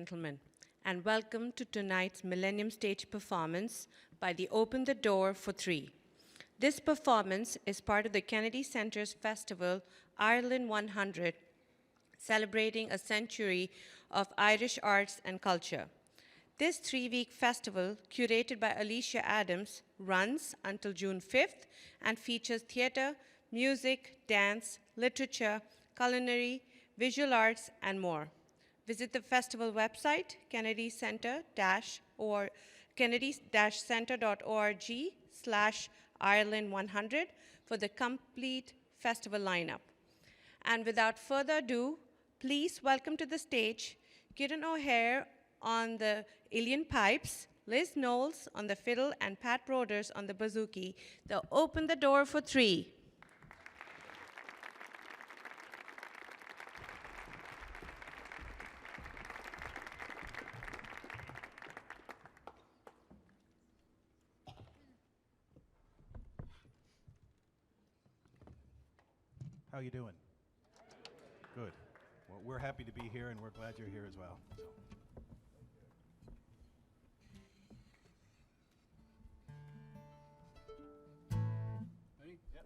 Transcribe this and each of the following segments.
gentlemen, and welcome to tonight's Millennium stage performance by the Open the Door for Three. This performance is part of the Kennedy Centre's festival, Ireland 100, celebrating a century of Irish arts and culture. This three-week festival, curated by Alicia Adams, runs until June 5th and features theatre, music, dance, literature, culinary, visual arts, and more. Visit the festival website, kennedy-center.org/Ireland100 for the complete festival lineup. And without further ado, please welcome to the stage Kieran O'Hare on the uilleann pipes, Liz Knowles on the fiddle, and Pat Broders on the bouzouki. They'll open the door for three. How you doing? Good. Well, we're happy to be here, and we're glad you're here as well. So. Ready? Yep.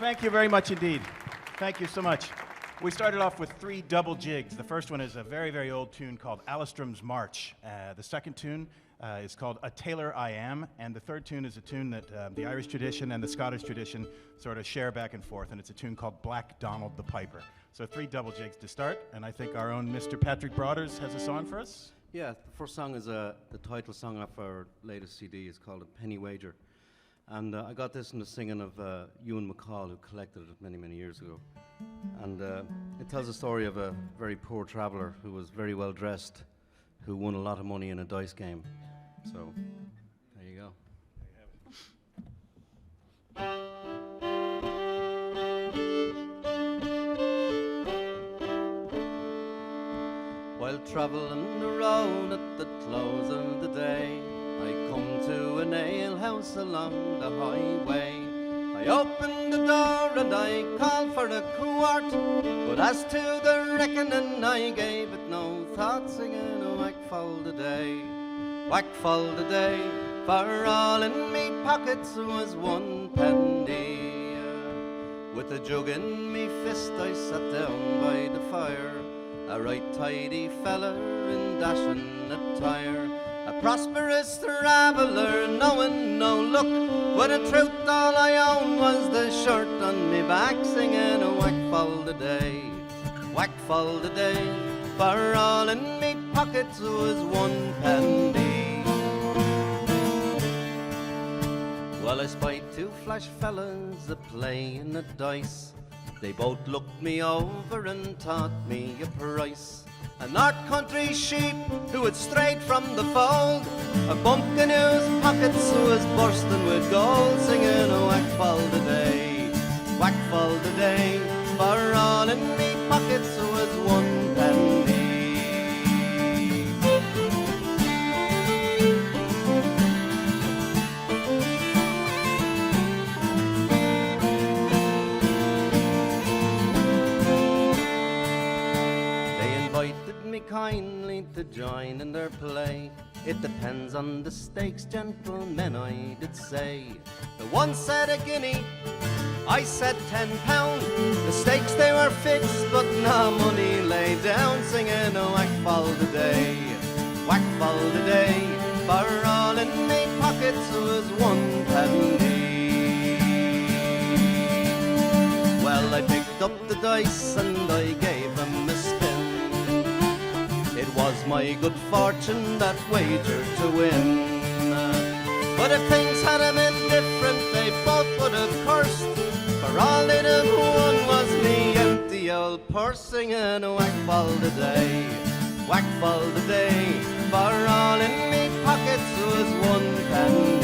Thank you very much indeed. Thank you so much. We started off with 3 double jigs. The first one is a very, very old tune called Alistrum's March. The second tune is called A Tailor I Am, and the third tune is a tune that the Irish tradition and the Scottish tradition sort of share back and forth, and it's a tune called Black Donald the Piper. So 3 double jigs to start, and I think our own Mr. Patrick Broaders has a song for us. Yeah, the first song is the title song of our latest CD. It's called A Penny Wager. And I got this in the singing of Uilleann McCall, who collected it many, many years ago. And it tells the story of a very poor traveller who was very well dressed, who won a lot of money in a dice game. So, there you go. While travelling the road at the close of the day, I come to an alehouse along the highway. I opened the door and I called for a quart, but as to the reckoning I gave it no thought, singing a whack fall the day, whack fall the day. For all in me pockets was 1 penny. With a jug in me fist I sat down by the fire, a right tidy feller in dashing attire, a prosperous traveller, knowing no luck, but in truth all I owned was the shirt on me back, singing a whack fall the day, whack fall the day. For all in me pockets was 1 penny. Well, I spied 2 flash fellas a playing the dice. They both looked me over and taught me a price. A North Country sheep who had strayed from the fold, a bumpkin whose pockets was bursting with gold, singing a whack fall the day, whack fall the day. For all in me pockets was 1 penny. Kindly to join in their play. It depends on the stakes, gentlemen, I did say. The one said a guinea, I said £10. The stakes they were fixed, but no money lay down, singing a whack fall the day, whack fall the day. For all in me pockets was 1 penny. Well, I picked up the dice and I gave them a spin. It was my good fortune that wagered to win. But if things had been different, they both would have cursed, for all they'd have won was me empty old purse, singing a whack fall the day, whack fall the day. For all in me pockets was 1 penny.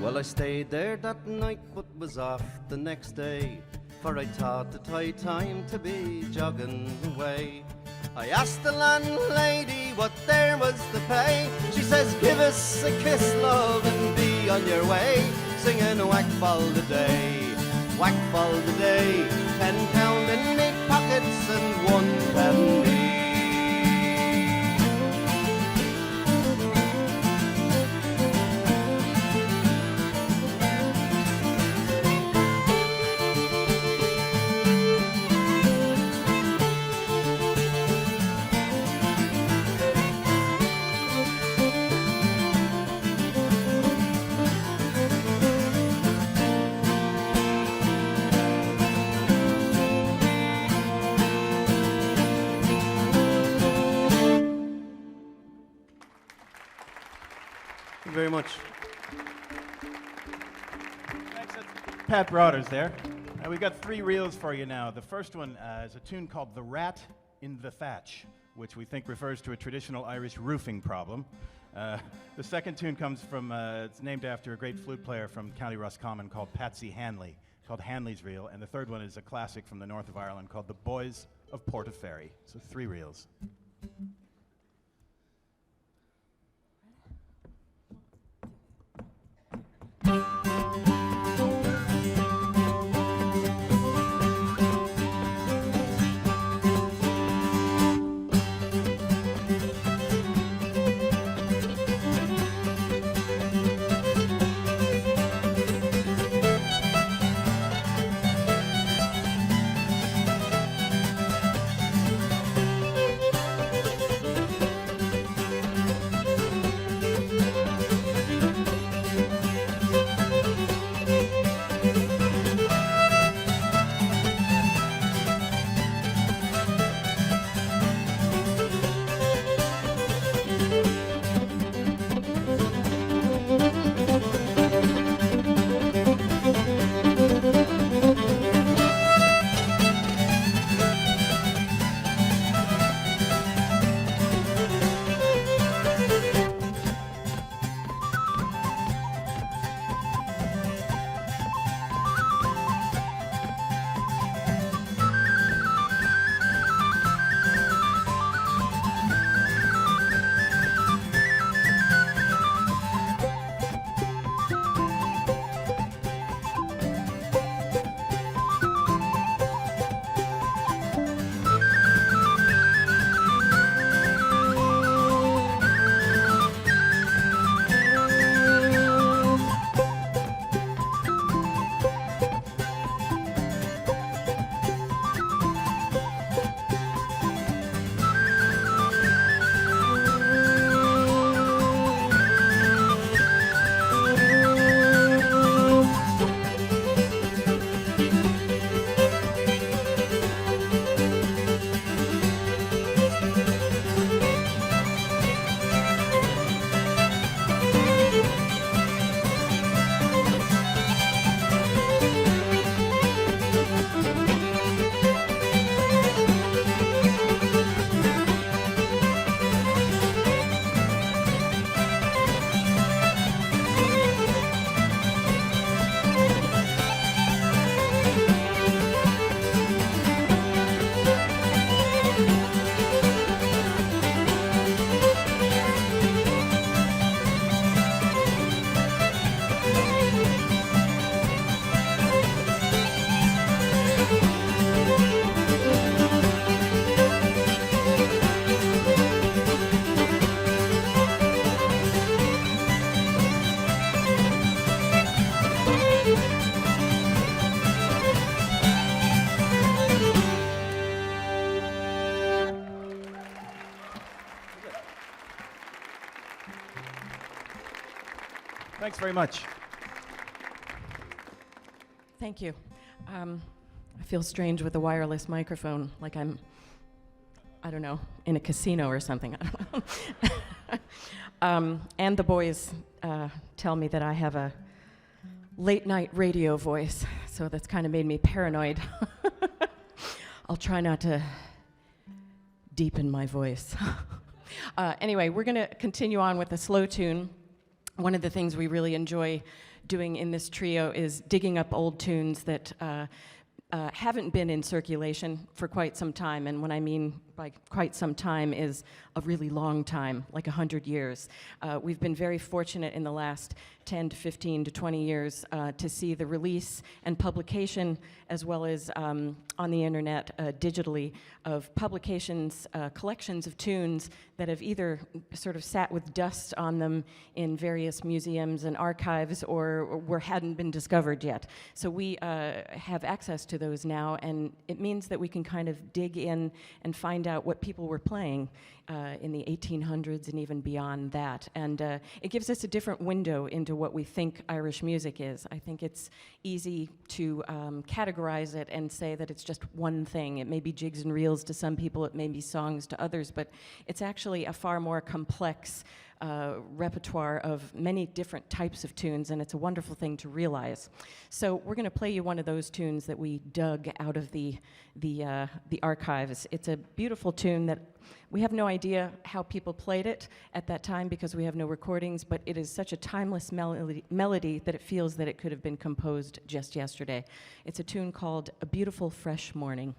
Well, I stayed there that night but was off the next day, for I thought it high time to be jogging away. I asked the landlady what there was to pay. She says, give us a kiss, love, and be on your way, singing a whack fall the day, whack fall the day. £10 in me pockets and 1 penny. Very much. Thanks. That's Pat Broaders there. We've got 3 reels for you now. The first one is a tune called The Rat in the Thatch, which we think refers to a traditional Irish roofing problem. The second tune comes from, it's named after a great flute player from County Roscommon called Patsy Hanley, called Hanley's Reel. And the third one is a classic from the north of Ireland called The Boys of Portaferry. So 3 reels. Thanks very much. Thank you. I feel strange with a wireless microphone, like I'm, I don't know, in a casino or something. I don't know. And the boys tell me that I have a late night radio voice, so that's kind of made me paranoid. I'll try not to deepen my voice. Anyway, we're going to continue on with a slow tune. One of the things we really enjoy doing in this trio is digging up old tunes that haven't been in circulation for quite some time, and what I mean by quite some time is a really long time, like 100 years. We've been very fortunate in the last 10 to 15 to 20 years to see the release and publication, as well as on the internet digitally, of publications, collections of tunes that have either sort of sat with dust on them in various museums and archives or hadn't been discovered yet. So we have access to those now, and it means that we can kind of dig in and find out what people were playing in the 1800s and even beyond that. And it gives us a different window into what we think Irish music is. I think it's easy to categorize it and say that it's just one thing. It may be jigs and reels to some people, it may be songs to others, but it's actually a far more complex repertoire of many different types of tunes, and it's a wonderful thing to realize. So we're going to play you one of those tunes that we dug out of the archives. It's a beautiful tune that we have no idea how people played it at that time because we have no recordings, but it is such a timeless melody that it feels that it could have been composed just yesterday. It's a tune called A Beautiful Fresh Morning.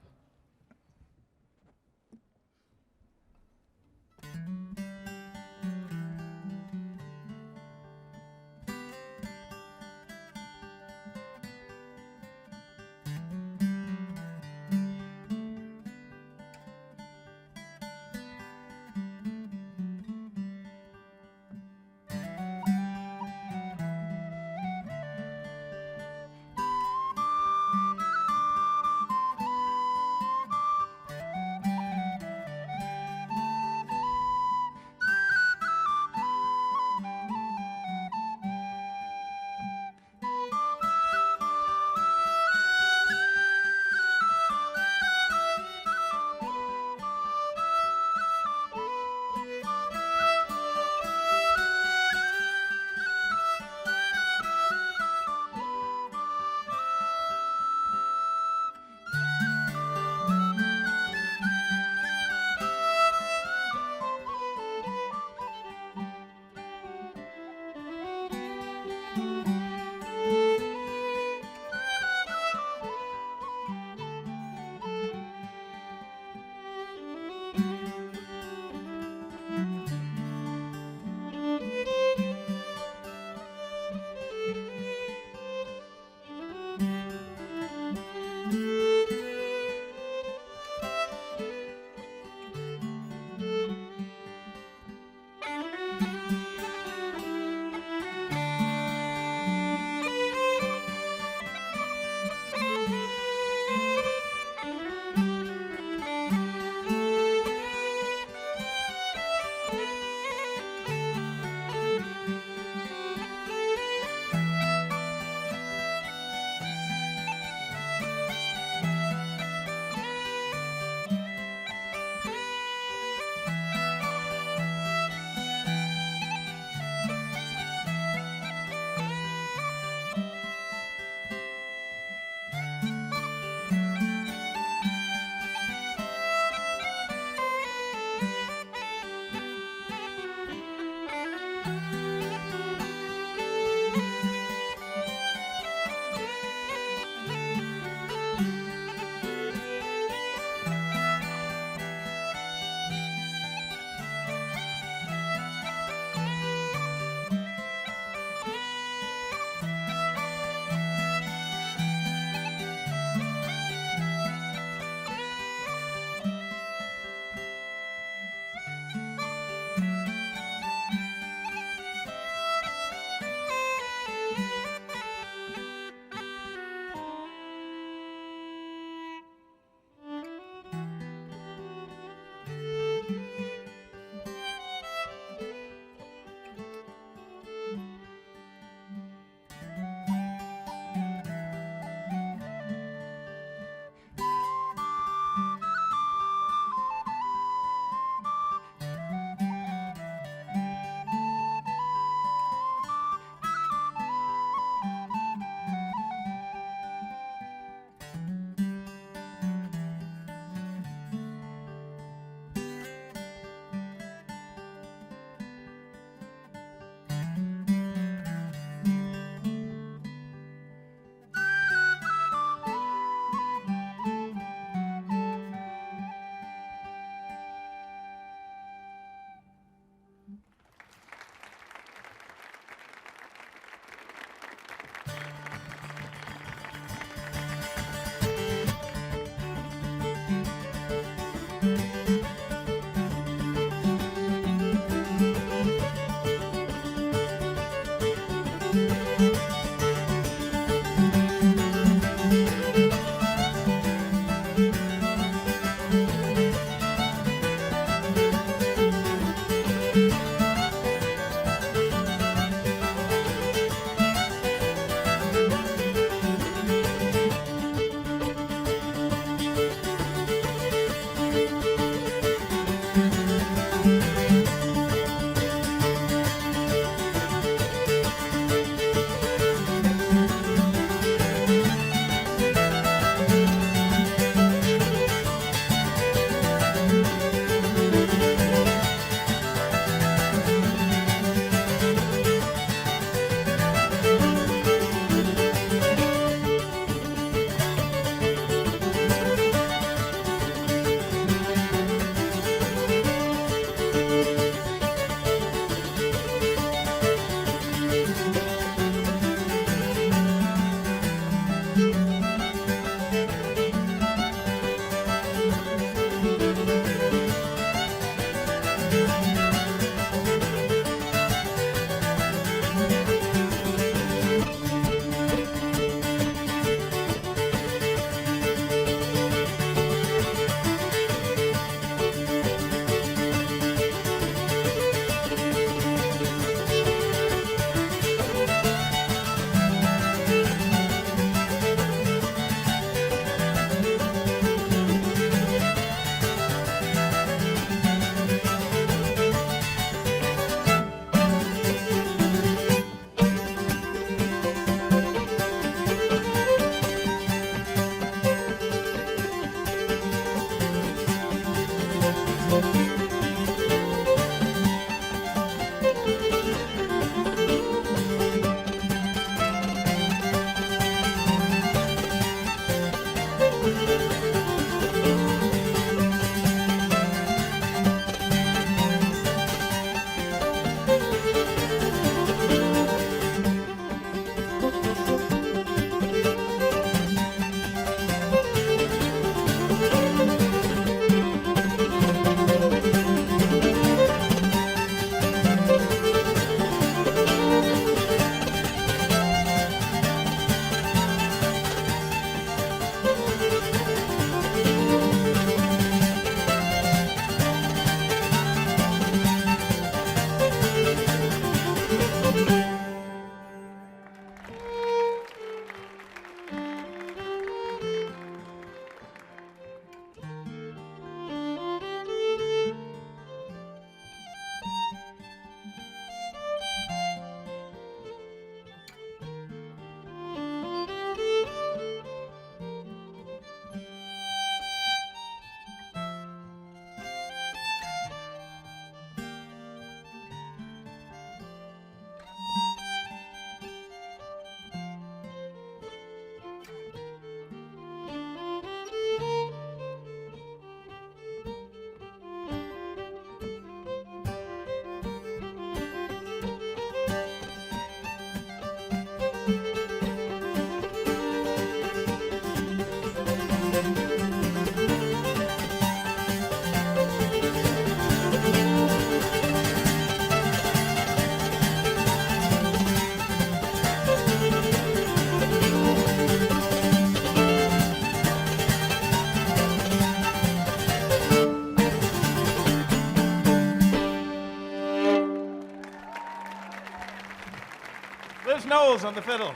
There's Knowles on the fiddle.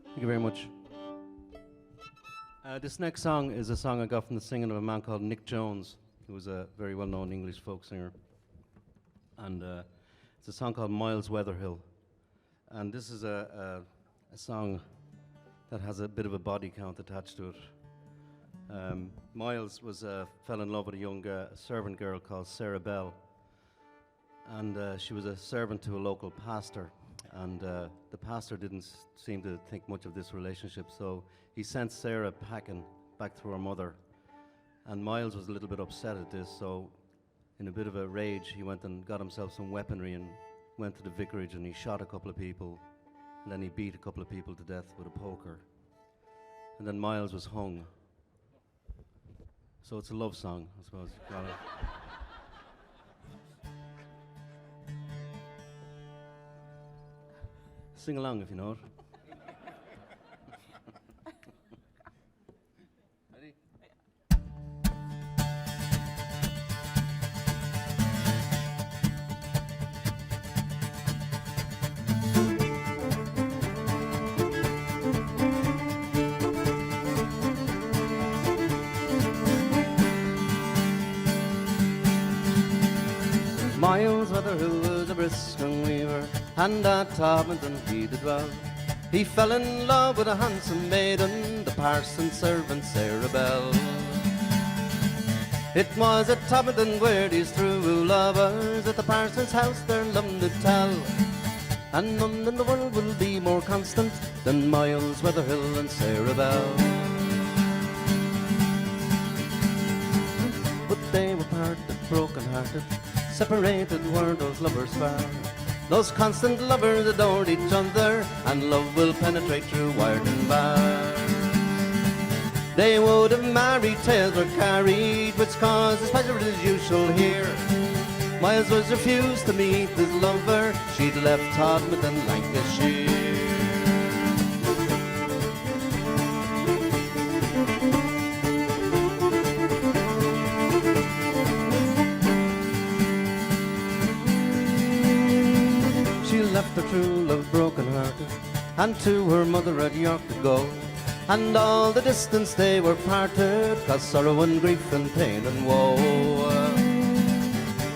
Thank you very much. This next song is a song I got from the singing of a man called Nick Jones, who was a very well-known English folk singer. And it's a song called Miles Weatherhill. And this is a song that has a bit of a body count attached to it. Miles fell in love with a young servant girl called Sarah Bell, and she was a servant to a local pastor, and the pastor didn't seem to think much of this relationship, so he sent Sarah packing back to her mother, and Miles was a little bit upset at this, so in a bit of a rage he went and got himself some weaponry and went to the vicarage, and he shot a couple of people, and then he beat a couple of people to death with a poker, and then Miles was hung. So it's a love song, I suppose. Sing along if you know it. Ready? Miles Weatherhill was a brisk young weaver, and at Todmorden he did dwell. He fell in love with a handsome maiden, the parson's servant Sarah Bell. It was at Todmorden where these true lovers at the parson's house their love did tell. And none in the world will be more constant than Miles Weatherhill and Sarah Bell. But they were parted, broken-hearted, separated were those lovers far. Those constant lovers adored each other, and love will penetrate through wire and bar. They would have married, tales were carried, which caused displeasure as you shall hear. Miles was refused to meet his lover, she'd left Todmorden and Lancashire. Left her true love broken-hearted, and to her mother at York to go. And all the distance they were parted, 'cause sorrow and grief and pain and woe.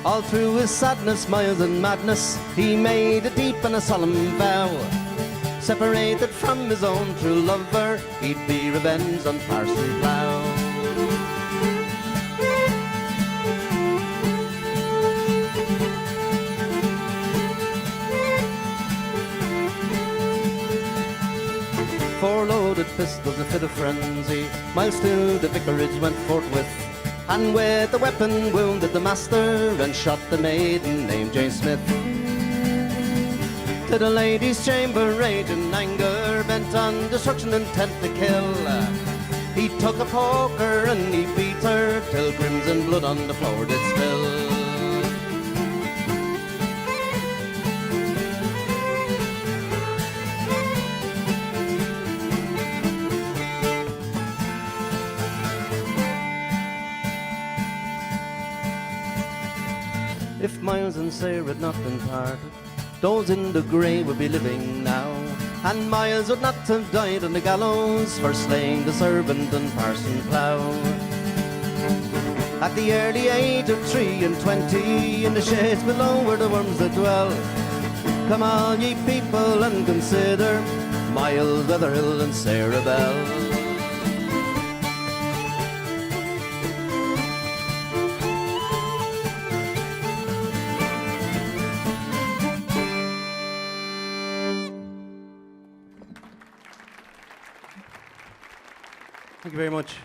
All through his sadness, Miles and madness, he made a deep and a solemn vow Separated from his own true lover, he'd be revenged on Parson Plough. Four loaded pistols, a fit of frenzy, Miles to the vicarage went forthwith, and with the weapon wounded the master and shot the maiden named Jane Smith. To the lady's chamber, rage and anger, bent on destruction, intent to kill. He took a poker and he beat her till crimson blood on the floor did spill. If Miles and Sarah had not been parted, those in the grave would be living now, and Miles would not have died on the gallows for slaying the servant and Parson Plough. At the early age of 23, in the shades below where the worms that dwell, come all ye people and consider Miles, Weatherhill and Sarah Bell. Thank you very much.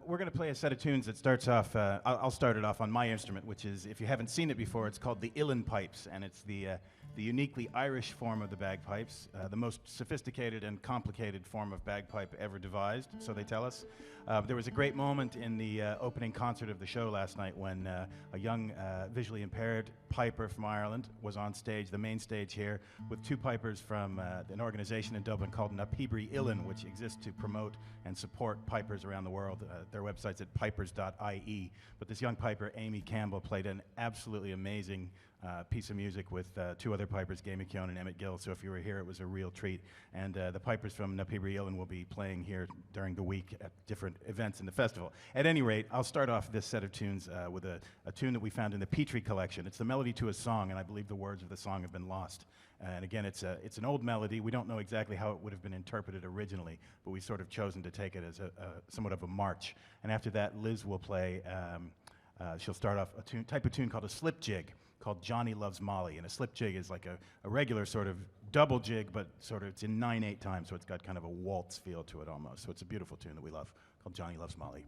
We're going to play a set of tunes that starts off, I'll start it off on my instrument, which is, if you haven't seen it before, it's called the uilleann pipes, and it's the uniquely Irish form of the bagpipes, the most sophisticated and complicated form of bagpipe ever devised, so they tell us. There was a great moment in the opening concert of the show last night when a young visually impaired piper from Ireland was on stage, the main stage here, with two pipers from an organization in Dublin called uilleann, which exists to promote and support pipers around the world. Their website's at pipers.ie. But this young piper, Amy Campbell, played an absolutely amazing piece of music with two other pipers, Gay McKeown and Emmett Gill. So if you were here, it was a real treat. And the pipers from uilleann will be playing here during the week at different events in the festival. At any rate, I'll start off this set of tunes with a tune that we found in the Petrie collection. It's the melody to a song, and I believe the words of the song have been lost. And again, it's an old melody. We don't know exactly how it would have been interpreted originally, but we've sort of chosen to take it as somewhat of a march. And after that, Liz will play, she'll start off a type of tune called a slip jig, called Johnny Loves Molly. And a slip jig is like a regular sort of double jig, but sort of it's in 9/8 time, so it's got kind of a waltz feel to it almost. So it's a beautiful tune that we love, called Johnny Loves Molly.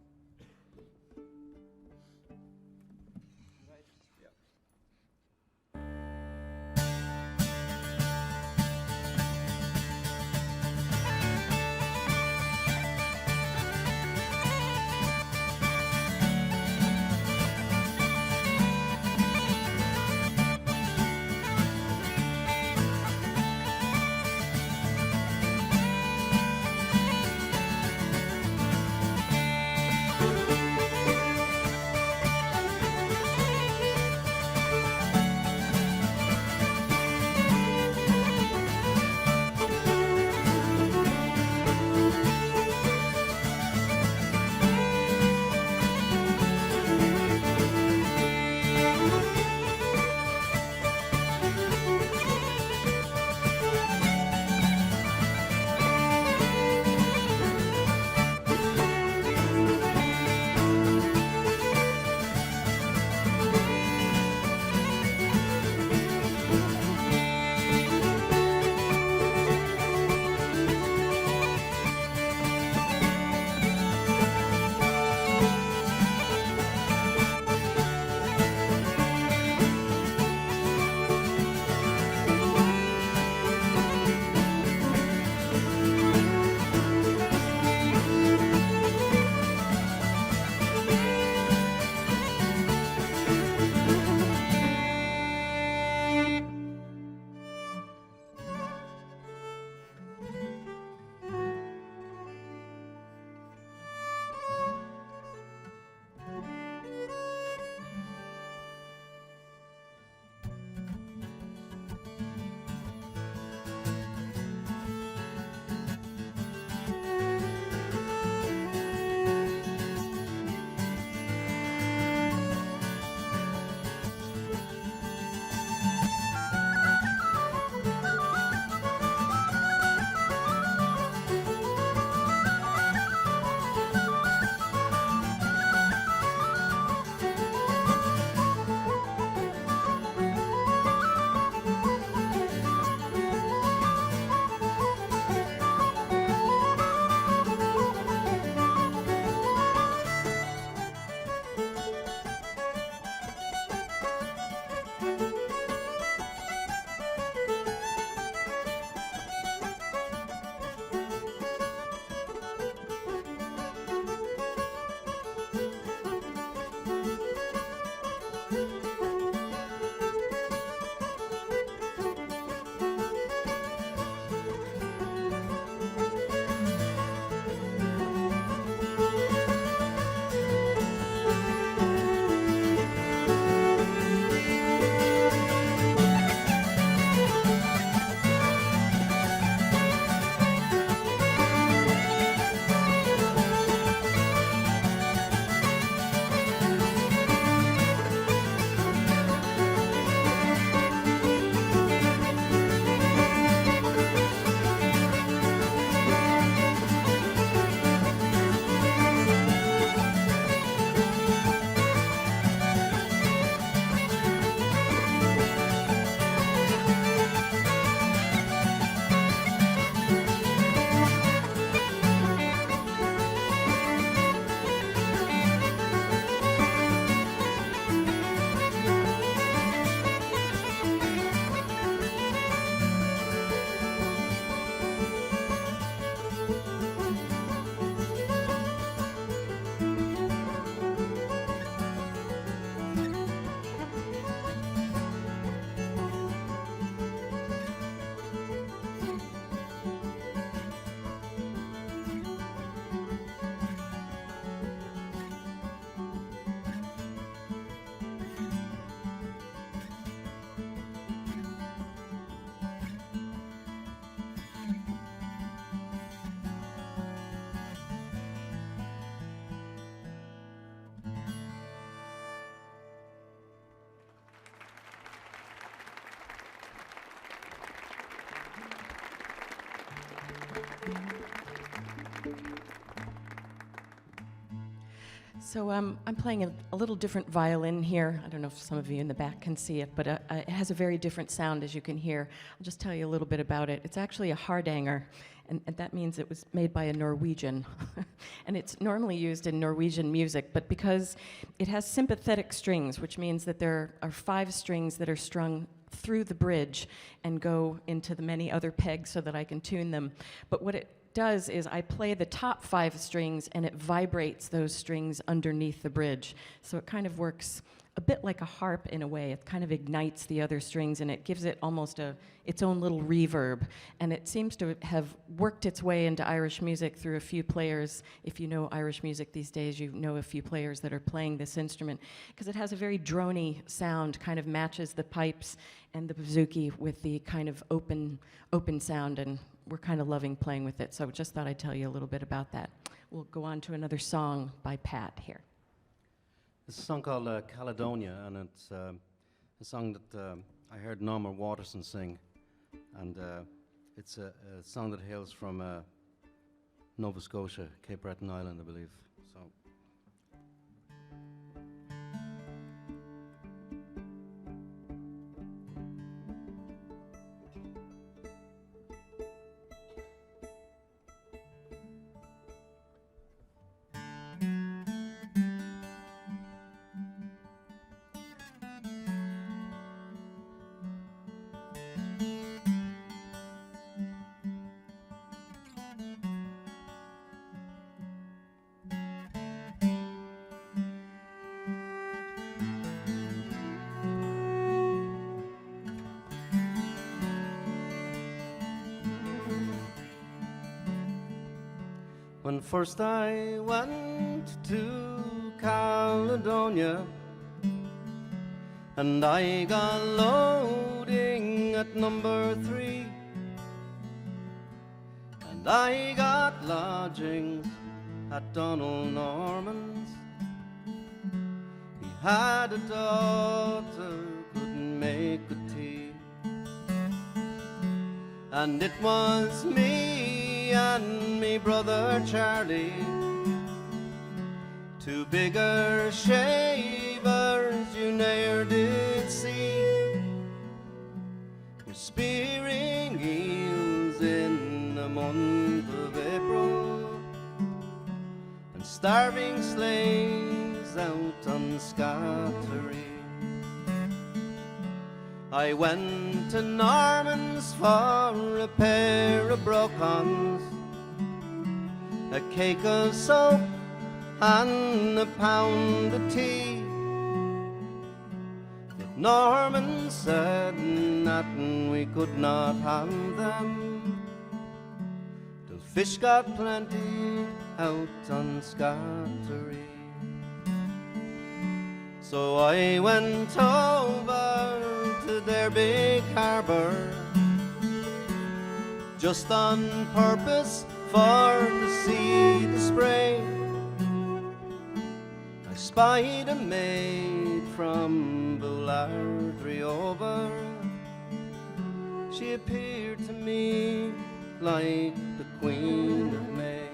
So I'm playing a little different violin here. I don't know if some of you in the back can see it, but it has a very different sound, as you can hear. I'll just tell you a little bit about it. It's actually a hardanger, and that means it was made by a Norwegian. And it's normally used in Norwegian music, but because it has sympathetic strings, which means that there are 5 strings that are strung through the bridge and go into the many other pegs so that I can tune them. But what it does is I play the top 5 strings and it vibrates those strings underneath the bridge. So it kind of works a bit like a harp in a way. It kind of ignites the other strings and it gives it almost its own little reverb. And it seems to have worked its way into Irish music through a few players. If you know Irish music these days, you know a few players that are playing this instrument, because it has a very drony sound, kind of matches the pipes and the bouzouki with the kind of open sound, and we're kind of loving playing with it. So I just thought I'd tell you a little bit about that. We'll go on to another song by Pat here. It's a song called Caledonia, and it's a song that I heard Norma Waterson sing, and it's a song that hails from Nova Scotia, Cape Breton Island, I believe. So. When first I went to Caledonia, and I got loading at number 3, and I got lodgings at Donald Norman's. He had a daughter, couldn't make good tea, and it was me and me brother Charlie, 2 bigger shavers you ne'er did see. We're spearing eels in the month of April, and starving slaves out on Scattery. I went to Norman's for a pair of brocons, a cake of soap and a pound of tea. Norman said that we could not have them till fish got plenty out on Scattery. So I went over to their big harbour just on purpose for to see the spray. I spied a maid from Boulardry over. She appeared to me like the Queen of May.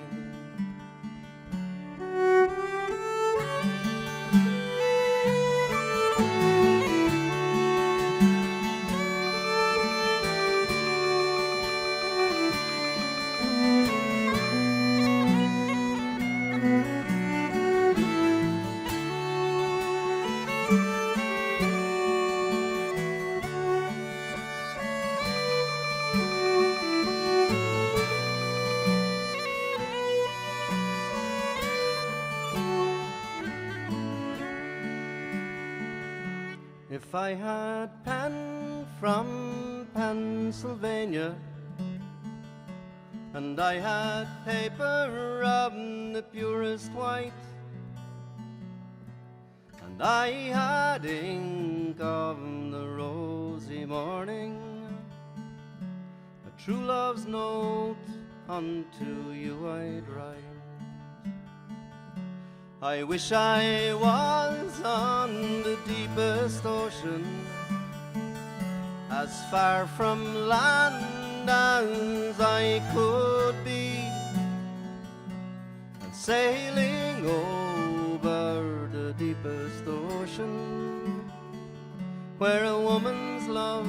If I had pen from Pennsylvania, and I had paper of the purest white, and I had ink of the rosy morning, a true love's note unto you I'd write. I wish I was on the deepest ocean, as far from land as I could be, and sailing over the deepest ocean, where a woman's love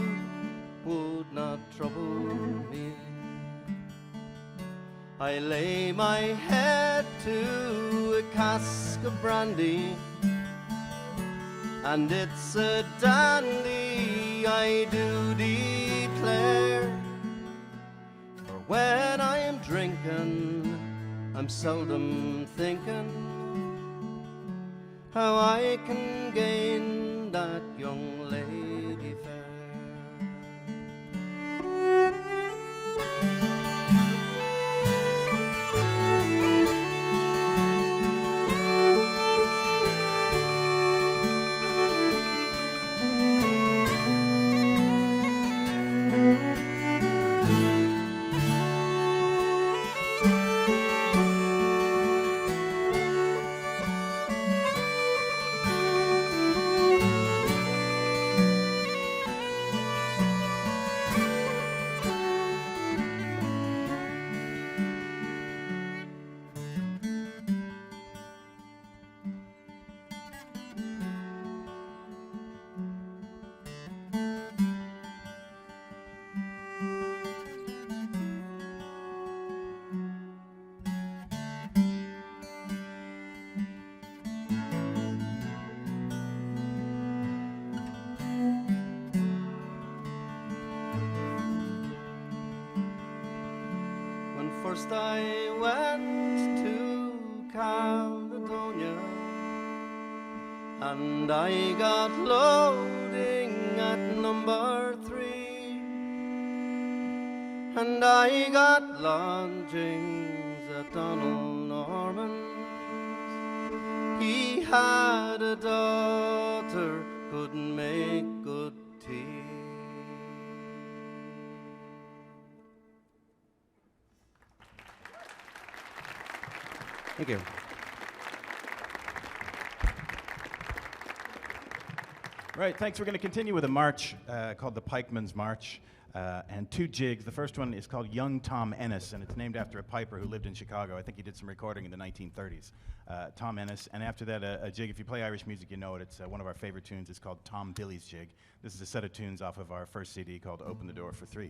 would not trouble me. I lay my head to a cask of brandy, and it's a dandy, I do declare. For when I am drinking, I'm seldom thinking how I can gain that young lady fair. First I went to Caledonia, and I got loading at number 3, and I got lodgings at Donald Norman's. He had a daughter, couldn't make good tea. Thank you. Right, thanks. We're going to continue with a march called the Pikeman's March, and 2 jigs. The first one is called Young Tom Ennis, and it's named after a piper who lived in Chicago. I think he did some recording in the 1930s. Tom Ennis. And after that, a jig. If you play Irish music, you know it. It's one of our favorite tunes. It's called Tom Billy's Jig. This is a set of tunes off of our first CD called Open the Door for 3.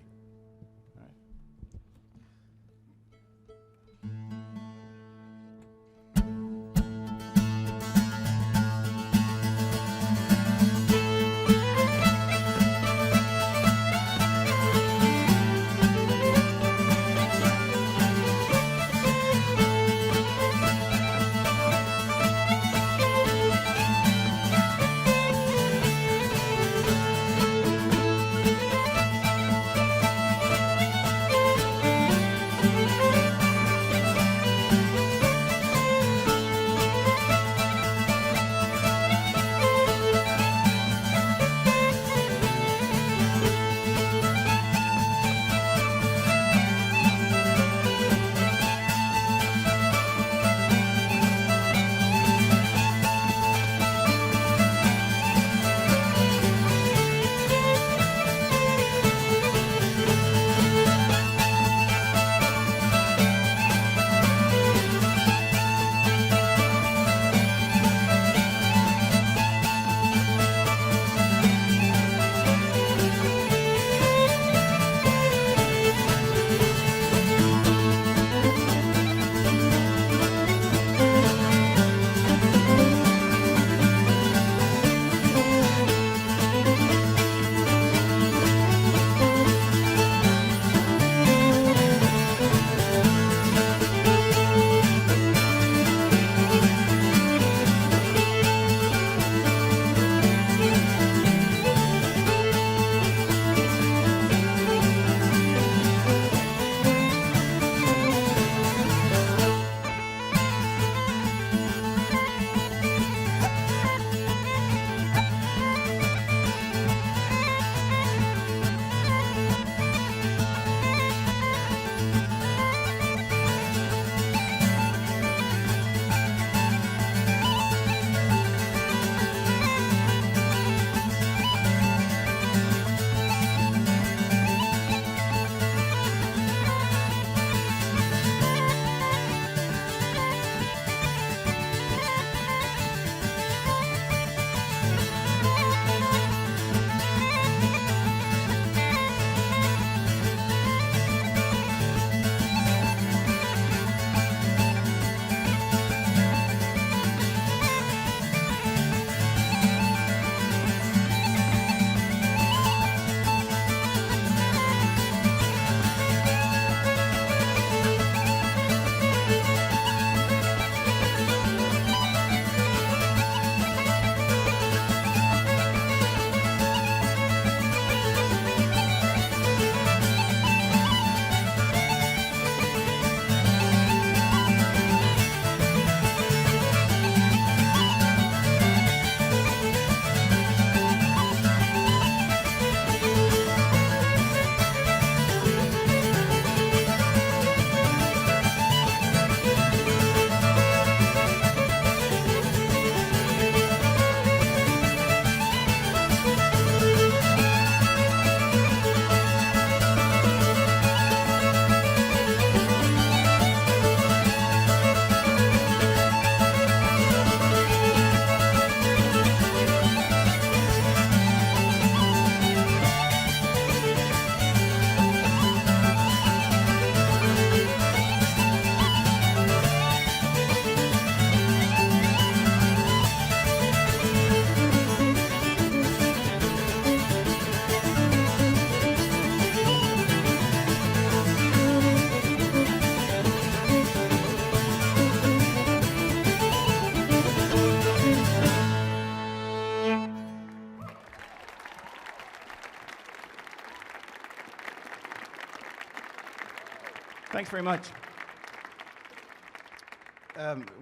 Thanks very much.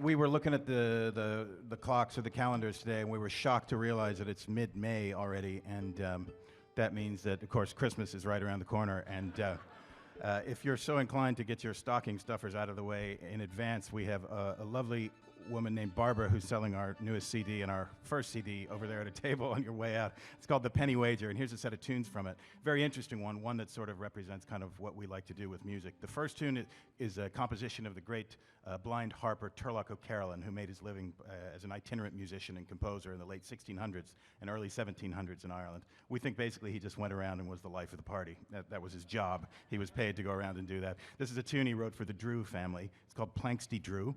We were looking at the clocks or the calendars today, and we were shocked to realize that it's mid-May already, and that means that, of course, Christmas is right around the corner. And if you're so inclined to get your stocking stuffers out of the way in advance, we have a lovely woman named Barbara who's selling our newest CD and our first CD over there at a table on your way out. It's called The Penny Wager, and here's a set of tunes from it. Very interesting one that sort of represents kind of what we like to do with music. The first tune is a composition of the great blind harper Turlough O'Carolan, who made his living as an itinerant musician and composer in the late 1600s and early 1700s in Ireland. We think basically he just went around and was the life of the party. That was his job. He was paid to go around and do that. This is a tune he wrote for the Drew family. It's called Planxty Drew.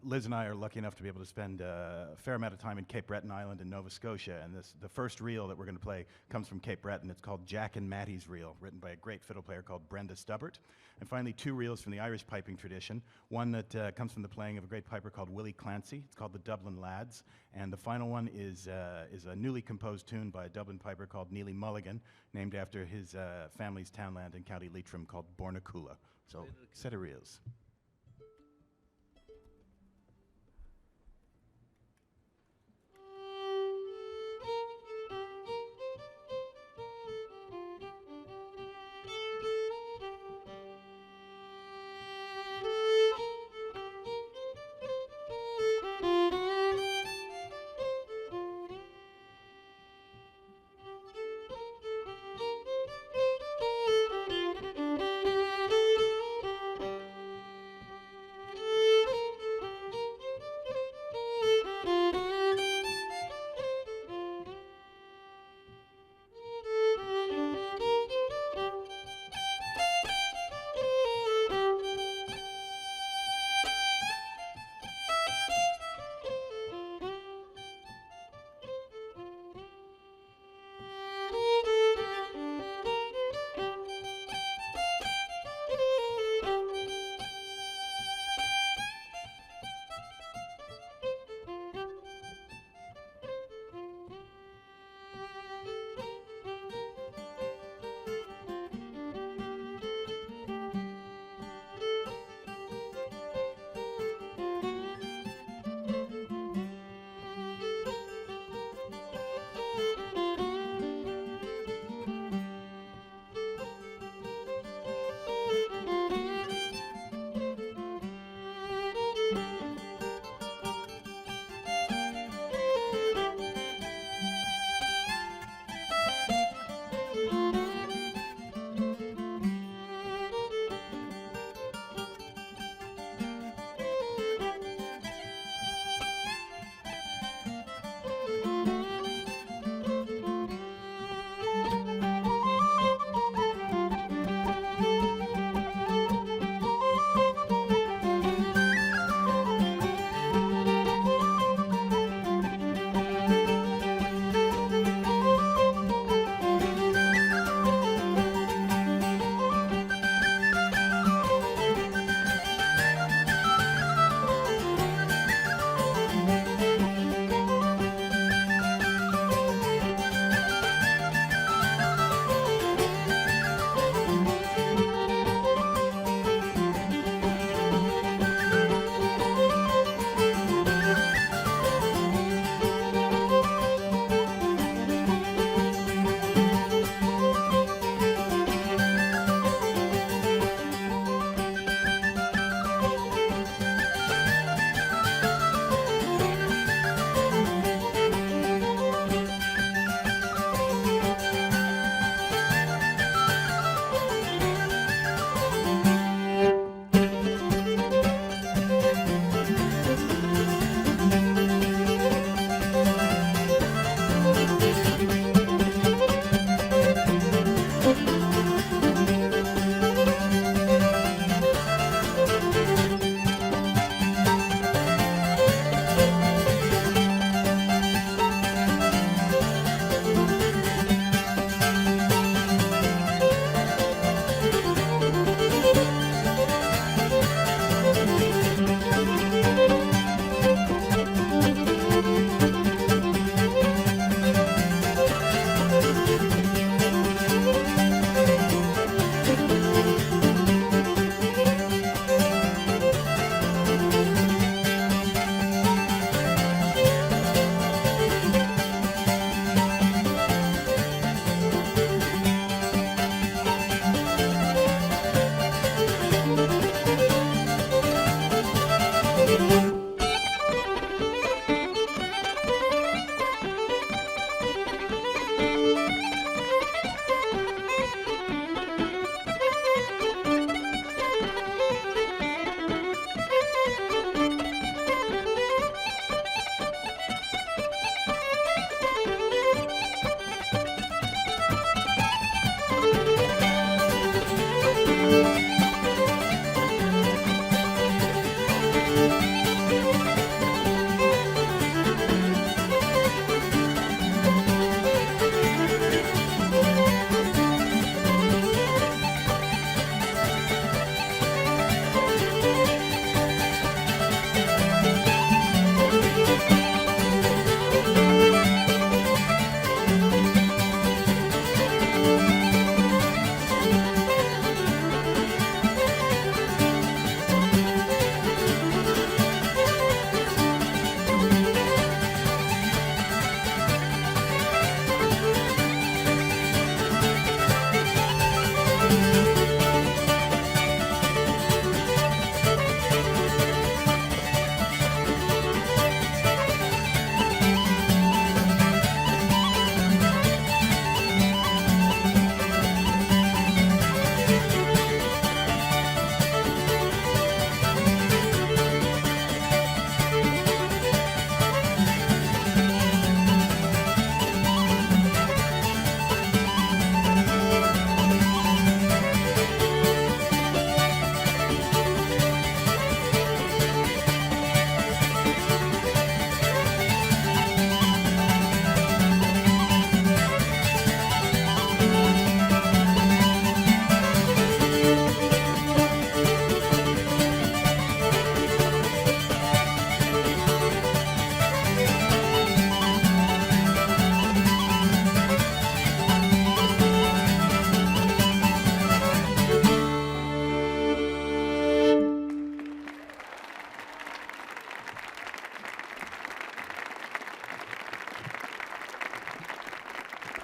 Liz and I are lucky enough to be able to spend a fair amount of time in Cape Breton Island in Nova Scotia, and the first reel that we're going to play comes from Cape Breton. It's called Jack and Mattie's Reel, written by a great fiddle player called Brenda Stubbart. And finally, two reels from the Irish piping tradition. One that comes from the playing of a great piper called Willie Clancy. It's called the Dublin Lads. And the final one is a newly composed tune by a Dublin piper called Neely Mulligan, named after his family's townland in County Leitrim called Bornacoola. So, set of reels.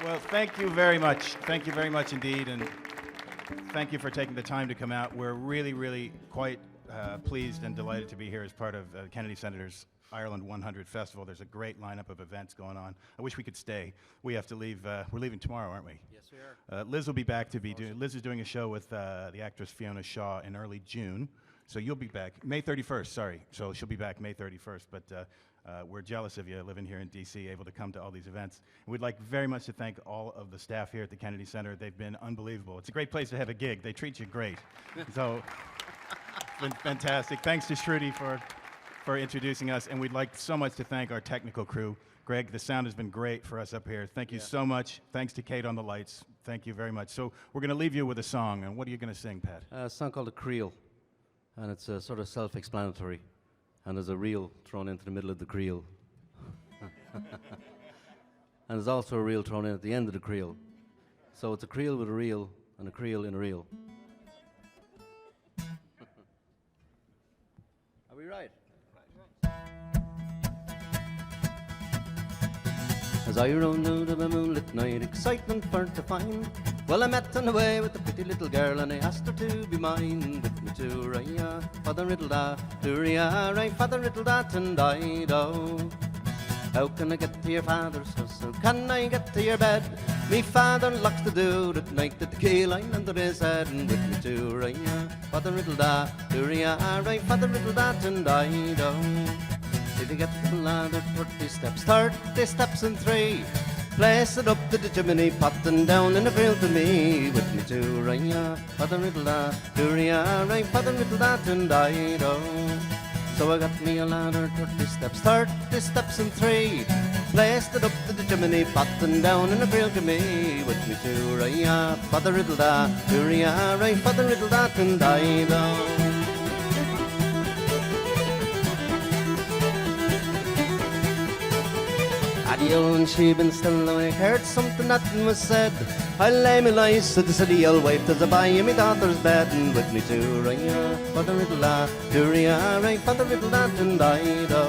Well, thank you very much. Thank you very much indeed, and thank you for taking the time to come out. We're really, really quite pleased and delighted to be here as part of Kennedy Centre's Ireland 100 Festival. There's a great lineup of events going on. I wish we could stay. We have to leave. We're leaving tomorrow, aren't we? Yes, we are. Liz will be back to be doing. Liz is doing a show with the actress Fiona Shaw in early June. So you'll be back May 31st. Sorry. So she'll be back May 31st. But we're jealous of you living here in D.C., able to come to all these events. And we'd like very much to thank all of the staff here at the Kennedy Center. They've been unbelievable. It's a great place to have a gig. They treat you great. So it's been fantastic. Thanks to Shruti for introducing us. And we'd like so much to thank our technical crew. Greg, the sound has been great for us up here. Thank you so much. Thanks to Kate on the lights. Thank you very much. So we're going to leave you with a song. And what are you going to sing, Pat? A song called The Creel, and it's sort of self-explanatory. And there's a reel thrown into the middle of the creel. And there's also a reel thrown in at the end of the creel. So it's a creel with a reel and a creel in a reel. Are we right? As I rode out of a moonlit night, excitement for to find. Well, I met on the way with a pretty little girl, and I asked her to be mine. With me to Raya, father riddle da, to Raya, right, father riddle da, and I do. How can I get to your father's house? How can I get to your bed? Me father locks the door at night at the key line under his head. And with me to Raya, father riddle da, to Raya, right, father riddle da, and I do. Did you get the ladder 30 steps and 3? Place it up to the chimney pot and down in the grill to me. With me to Raya, father riddle da, to Raya, right, father riddle da, and I do. So I got me a ladder 30 steps and 3. Placed it up to the chimney pot and down in the grill to me. With me to Raya, father riddle da, to Raya, right, father riddle da, and I do. The old she been still, I heard something that was said. I'll lay me lies to the city, I'll wait till I buy in me daughter's bed. And with me to Raya, father riddle da, to Raya, right, father riddle da, and I do.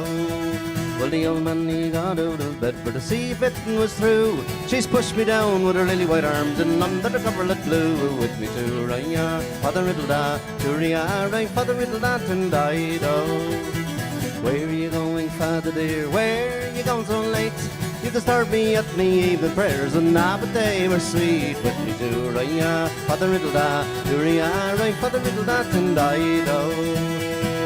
Well, the old man, he got out of bed for to see if it was through. She's pushed me down with her lily white arms and under the coverlet blue. With me to Raya, father riddle da, to Raya, right, father riddle da, and I do. Where are you going, father dear? Where are you going so late? You disturb me at me evening prayers, and now but they were sweet. With me to Raya, father riddle da, to Raya, right, father riddle da, and I do.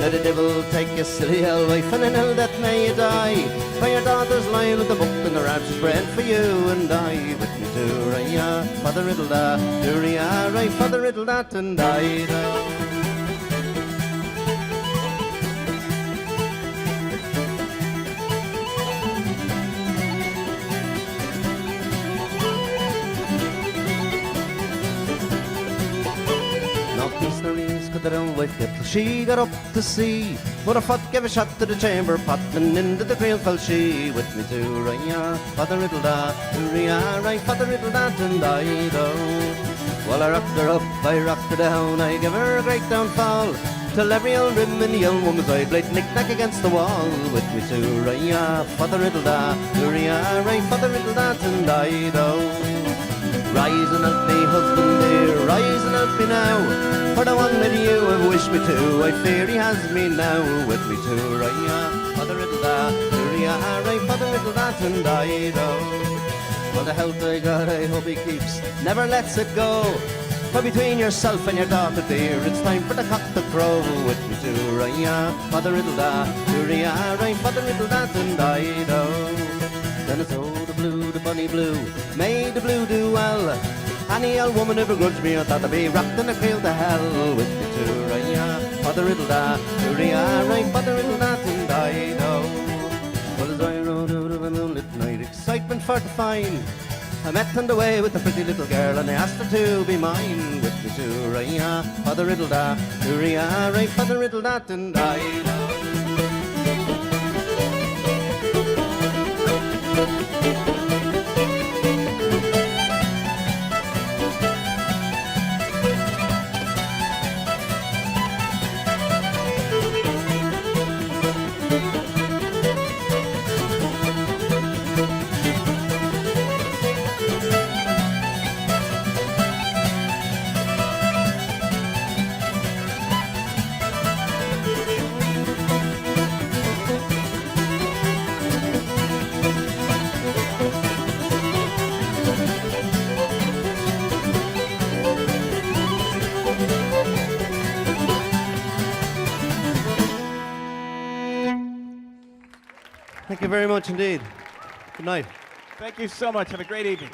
Let the devil take your silly hell wife, and in hell that may you die. For your daughter's lying with the book and her arms is bread for you and I. With me to Raya, father riddle da, to Raya, right, father riddle da, and I do. Could their own wife get till she got up to see? But her foot gave a shot to the chamber pot, and into the creel fell she. With me to Raya, father riddle da, to Raya, right, father riddle da, and I do. Well, I rocked her up, I rocked her down, I gave her a great downfall, till every old rim in the old woman's eye blade knick-knack against the wall. With me to Raya, father riddle da, to Raya, right, father riddle da, and I do. Rise and help me, husband dear, rise and help me now. For the one that you have wished me to, I fear he has me now. With me to Raya, father riddle da, to Raya, right, father riddle da, and I do. Well, the health I got, I hope he keeps, never lets it go. For between yourself and your daughter dear, it's time for the cock to crow. With me to Raya, father riddle da, to Raya, right, father riddle da, and I do. Then it's oh the blue, the bunny blue, may the blue do well. Any old woman ever grudged me, I thought I'd be rocked in a creel to hell. With me to Raya, father riddle da, to Raya, right, father riddle da, and I do. Well, as I rode out of a moonlit night, excitement for to find, I met on the way with a pretty little girl, and I asked her to be mine. With me to Raya, father riddle da, to Raya, right, father riddle da, and I do. you very much indeed. Good night. Thank you so much. Have a great evening.